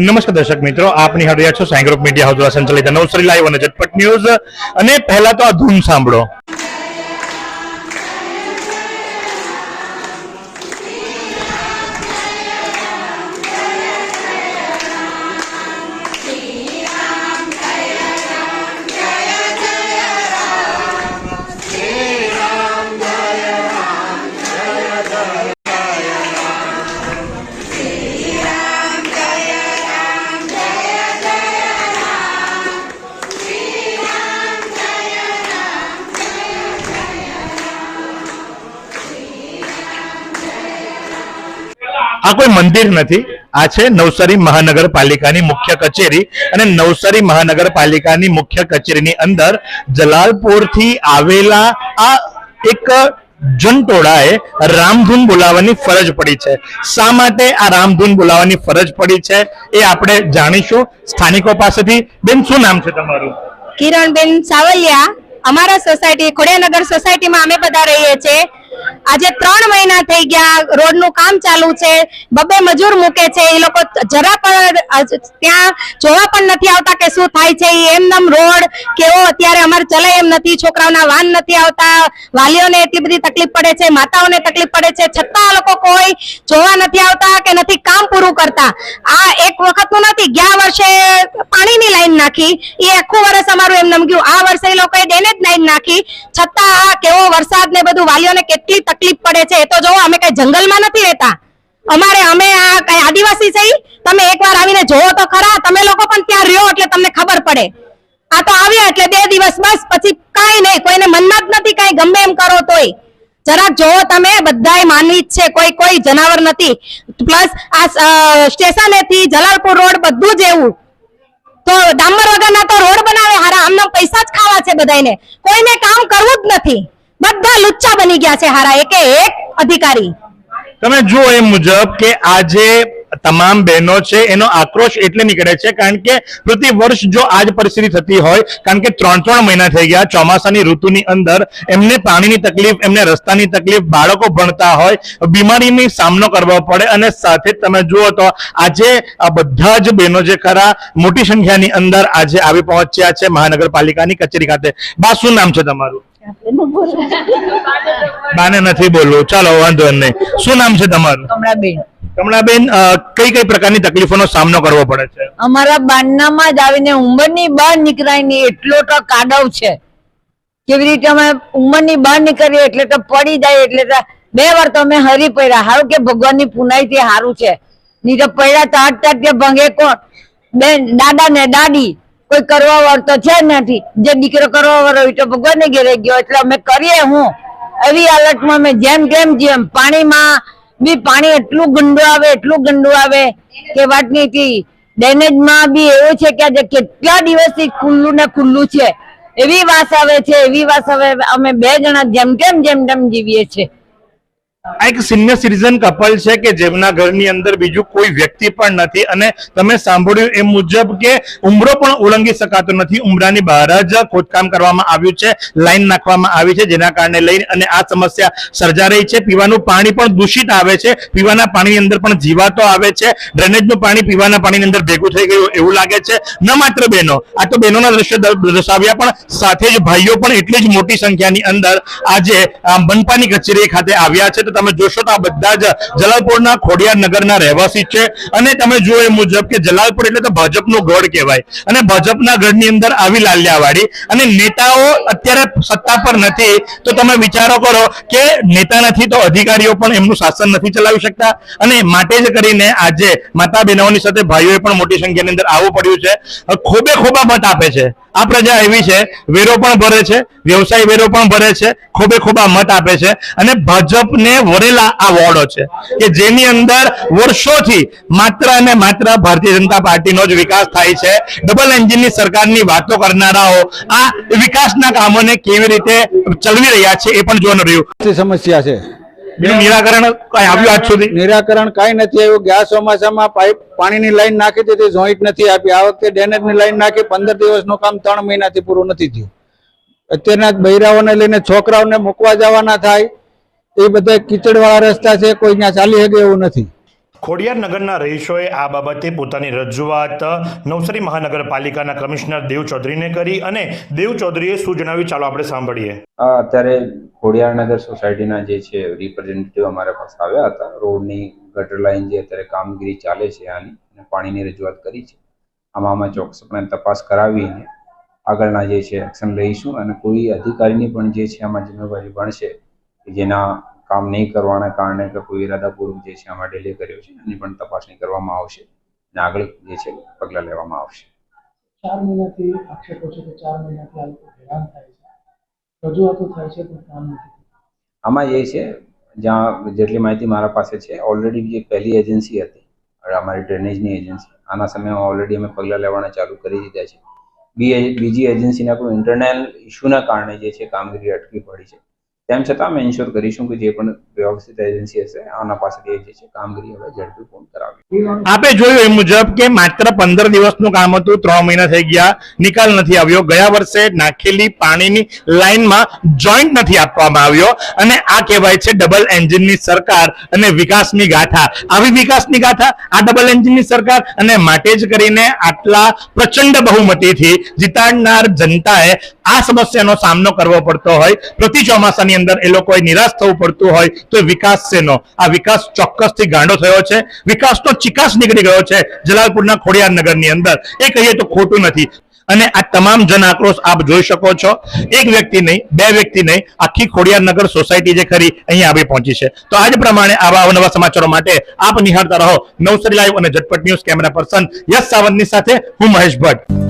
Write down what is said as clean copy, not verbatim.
નમસ્કાર દર્શક મિત્રો, આપ નિહાળી રહ્યા છો સાઈ ગ્રુપ મીડિયા હાઉસ દ્વારા સંચાલિત નવસારી લાઈવ અને ઝટપટ ન્યૂઝ। અને પહેલા તો આ ધૂન સાંભળો। આ કોઈ મંદિર નથી, આ છે નવસારી મહાનગરપાલિકાની મુખ્ય કચેરી। અને નવસારી મહાનગરપાલિકાની મુખ્ય કચેરીની અંદર જલાલપુરથી આવેલા આ એક જનટોળાએ રામધૂન બોલાવવાની ફરજ પડી છે। શા માટે આ રામધૂન બોલાવવાની ફરજ પડી છે એ આપણે જાણીશું સ્થાનિકો પાસેથી। બેન, શું નામ છે તમારું? કિરણબેન સાવલિયા। અમારા સોસાયટી ખોડિયાનગર સોસાયટીમાં અમે બધા રહીએ છીએ। આજે 3 મહિના થઈ ગયા, રોડનું કામ ચાલુ છે, બબે મજૂર મૂકે છે, એ લોકો જરા પણ ત્યાં જોવા પણ નથી આવતા કે શું થાય છે। એમનેમ રોડ કેવો અત્યારે અમારે ચલાય એમ નથી, છોકરાઓના વાન નથી આવતા, વાલીઓને એટલી બધી તકલીફ પડે છે, માતાઓને તકલીફ પડે છે, છતાં આ લોકો કોઈ જોવા નથી આવતા કે નથી કામ પૂરું કરતા। આ એક વખતનું નથી, ગયા વર્ષે પાણીની લાઈન નાખી, એ આખું વર્ષ અમારું એમનેમ ગયું। આ વર્ષે એ લોકોએ ડેનેજ લાઈન નાખી, છતાં આ કેવો વરસાદ ને બધું વાલીઓને કેટલી તકલીફ પડે છે। એ તો જો અમે કઈ જંગલમાં નથી રહેતા, અમે આ કઈ આદિવાસી છે। તમે એકવાર આવીને જોવો તો ખરા, તમે લોકો પણ ત્યાં રહ્યો એટલે તમને ખબર પડે। આ તો આવ્યા એટલે 2 દિવસ બસ, પછી કાંઈ નહીં, કોઈને મનમાં જ નથી કાંઈ, ગમે એમ કરો તોય। જરાક જોવો તમે, બધાય માનવી જ છે, કોઈ જનાવર નથી। પ્લસ આ સ્ટેશનેથી જલાલપુર રોડ બધું જ એવું, તો ડામર વગરના તો રોડ બનાવે હારા, આમનો પૈસા જ ખાવા છે બધાને, કોઈને કામ કરવું જ નથી, બધા લુચ્ચા બની ગયા છે હારા, એક અધિકારી। તમે જુઓ એ મુજબ કે આજે તમામ બહેનો છે એનો આક્રોશ એટલે નીકળે છે કારણ કે પ્રતિ વર્ષ જો આજ પરિસ્થિતિ થતી હોય, કારણ કે 3 મહિના થઈ ગયા ચોમાસાની ઋતુની અંદર એમને પાણીની તકલીફ, એમને રસ્તાની તકલીફ, બાળકો ભણતા હોય, બીમારીની સામનો કરવો પડે। અને સાથે તમે જુઓ તો આજે આ બધા જ બહેનો જે ખરા મોટી સંખ્યાની અંદર આજે આવી પહોંચ્યા છે મહાનગરપાલિકાની કચેરી ખાતે। બા, શું નામ છે તમારું? બાને નથી બોલવું, ચાલો વાંધો નહીં। શું નામ છે તમારું? કમળાબેન, કઈ પ્રકારની તકલીફોનો સામનો કરવો પડે છે? અમારા બારનામાં જ આવીને ઉંમરની બહાર નીકળાય નહીં એટલો તો કાદવ છે। કેવી રીતે અમે ઉંમરની બહાર નીકળીએ એટલે તો પડી જાય, એટલે 2 વાર તો અમે હરી પડ્યા। સારું કે ભગવાનની પુનાઈ થી સારું છે, નહીં તો પડ્યા તો હાથ ભંગે કોણ? બેન, દાદા ને દાદી, કોઈ કરવા વાળો તો છે નથી। જે દીકરો કરવા વાળો હોય તો ભગવાનને ઘેરે ગયો, એટલે અમે કરીએ હું એવી હાલતમાં અમે જેમ પાણીમાં બી પાણી એટલું ગંદુ આવે કે વાત નહીં। ડેનેજમાં બી એવું છે કે આજે કેટલા દિવસથી ખુલ્લું ને ખુલ્લું છે, એવી વાસ આવે છે, એવી વાસ આવે। અમે 2 જણા જેમ તેમ જીવીએ છીએ। આ એક સિનિયર સિટીઝન કપલ છે કે જેમના ઘરની અંદર બીજું કોઈ વ્યક્તિ પણ નથી, અને તમે સાંભળ્યું એ મુજબ કે ઉંબરો પણ ઓળંગી શકાતો નથી। ઉંબરાની બહાર જ ખોદકામ કરવામાં આવ્યું છે, લાઈન નાખવામાં આવી છે, જેના કારણે લઈને અને આ સમસ્યા સર્જા રહી છે। પીવાનું પાણી પણ દૂષિત આવે છે, પીવાના પાણીની અંદર પણ જીવાતો આવે છે, ડ્રેનેજનું પાણી પીવાના પાણીની અંદર ભેગું થઈ ગયું એવું લાગે છે। ન માત્ર બહેનો, આ તો બહેનોના દ્રશ્ય દર્શાવ્યા, પણ સાથે જ ભાઈઓ પણ એટલી જ મોટી સંખ્યાની અંદર આજે મનપાની કચેરી ખાતે આવ્યા છે। તમે જોશો તો આ બધા જ જલાલપુરના ખોડિયાનગરના રહેવાસી છે, અને તમે જુઓ એ મુજબ કે જલાલપુર એટલે તો ભાજપનું ગઢ કહેવાય, અને ભાજપના ગઢની અંદર આવી લાલિયાવાડી, અને નેતાઓ અત્યારે સત્તા પર નથી તો તમે વિચારો કરો કે નેતા નથી તો અધિકારીઓ પણ એમનું શાસન નથી ચલાવી શકતા। અને માટે જ કરીને આજે માતા બહેનોની સાથે ભાઈઓએ પણ મોટી સંખ્યાની અંદર આવવું પડ્યું છે। ખોબા મત આપે છે આ પ્રજા, એવી છે વેરો પણ ભરે છે, વ્યવસાય વેરો પણ ભરે છે, ખોબા મત આપે છે। અને ભાજપને વરેલા આ વોર્ડો છે કે જેની અંદર વર્ષોથી માત્ર અને માત્ર ભારતીય જનતા પાર્ટીનો જ વિકાસ થાય છે। ડબલ એન્જિનની સરકારની વાતો કરનારાઓ આ વિકાસના કામોને કેવી રીતે ચલાવી રહ્યા છે એ પણ જોવાનું રહ્યું। સમસ્યા છે, નિરાકરણ કઈ આવ્યું આજ સુધી? નિરાકરણ કઈ નથી આવ્યું। ગયા ચોમાસામાં પાણીની લાઈન નાખી હતી, જોઈન્ટ નથી આપી। આ વખતે ડેનેજની લાઈન નાખી, 15 દિવસનું કામ 3 મહિનાથી પૂરું નથી થયું। અત્યારના બૈરાઓને લઈને છોકરાઓને મૂકવા જવાના થાય, એ બધા કીચડ વાળા રસ્તા છે, કોઈ ત્યાં ચાલી શકે એવું નથી। ખોડિયાર નગરના રહીશોએ આ બાબતે પોતાની રજૂઆત નવસારી મહાનગરપાલિકાના કમિશનર દેવ ચૌધરીને કરી અને દેવ ચૌધરીએ શું જણાવ્યું ચાલો આપણે સાંભળીએ. અત્યારે ખોડિયારનગર સોસાયટીના જે છે રિપ્રેઝેન્ટેટિવ અમારા પાસે આવ્યા હતા. રોડની ગટર લાઈન જે અત્યારે કામગીરી ચાલે છે આની અને પાણીની રજૂઆત કરી છે. આમાં ચોક્કસપણે તપાસ કરાવીને આગળના જે છે એક્શન લઈશું અને કોઈ અધિકારીની પણ જે છે આમાં જિમ્મેવારી બનશે કે જેના કામ નહીં કરવાના કારણે કે કોઈ ઇરાદાપૂર્વક જે છે આમાં ડિલે કર્યો છે એની પણ તપાસણી કરવામાં આવશે અને આગળ જે છે પગલાં લેવામાં આવશે. 4 મહિનાથી આક્ષેપો છે કે 4 મહિનાથી આ લોકો હેરાન થાય છે, રજૂઆતો થાય છે પણ કામ નથી. આમાં એ છે જ્યાં જેટલી માહિતી મારા પાસે છે ઓલરેડી જે પહેલી એજન્સી હતી અમારી ડ્રેનેજની એજન્સી આના સમયમાં ઓલરેડી અમે પગલાં લેવાના ચાલુ કરી દીધા છે. બીજી એજન્સીના કોઈ ઇન્ટરનલ ઇસ્યુના કારણે જે છે કામગીરી અટકી પડી છે. તેમ છતાં અમે એન્શ્યોર કરીશું કે જે પણ વ્યવસ્થિત એજન્સી હશે આના પાસેથી જે છે કામગીરી હવે ઝડપી પૂર્ણ કરાવી. આપે જોયું એ મુજબ કે માત્ર 15 દિવસનું કામ હતું, 3 મહિના થઈ ગયા, નિકાલ નથી આવ્યો. ગયા વર્ષે નાખેલી પાણીની લાઈનમાં જોઈન્ટ નથી આપવામાં આવ્યો અને આ કહેવાય છે ડબલ એન્જિનની સરકાર અને વિકાસની ગાથા. આવી વિકાસની ગાથા આ ડબલ એન્જિનની સરકાર અને માટે જ કરીને આટલા પ્રચંડ બહુમતીથી જીતાડનાર જનતાએ આ સમસ્યાનો સામનો કરવો પડતો હોય, પ્રતિ ચોમાસાની અંદર એ લોકોએ નિરાશ થવું પડતું હોય તો વિકાસ શેનો? આ વિકાસ ચોક્કસથી ગાંડો થયો છે. વિકાસનો ચિકાસ નીકળી ગયો છે જલાલપુરના ખોડિયાર નગરની અંદર. એ કહીએ તો ખોટું નથી. અને આ તમામ જન આક્રોશ આપ જોઈ શકો છો. એક વ્યક્તિ નહીં, 2 વ્યક્તિ નહીં, આખી ખોડિયાર નગર સોસાયટી જે ખરી અહીંયા આવી પહોંચી છે. તો આજ પ્રમાણે આવા અવનવા સમાચારો માટે આપ નિહાળતા રહો નવસારી લાઈવ અને ઝટપટ ન્યૂઝ. કેમેરા પર્સન યશ સાવંતની સાથે હું મહેશ ભટ્ટ.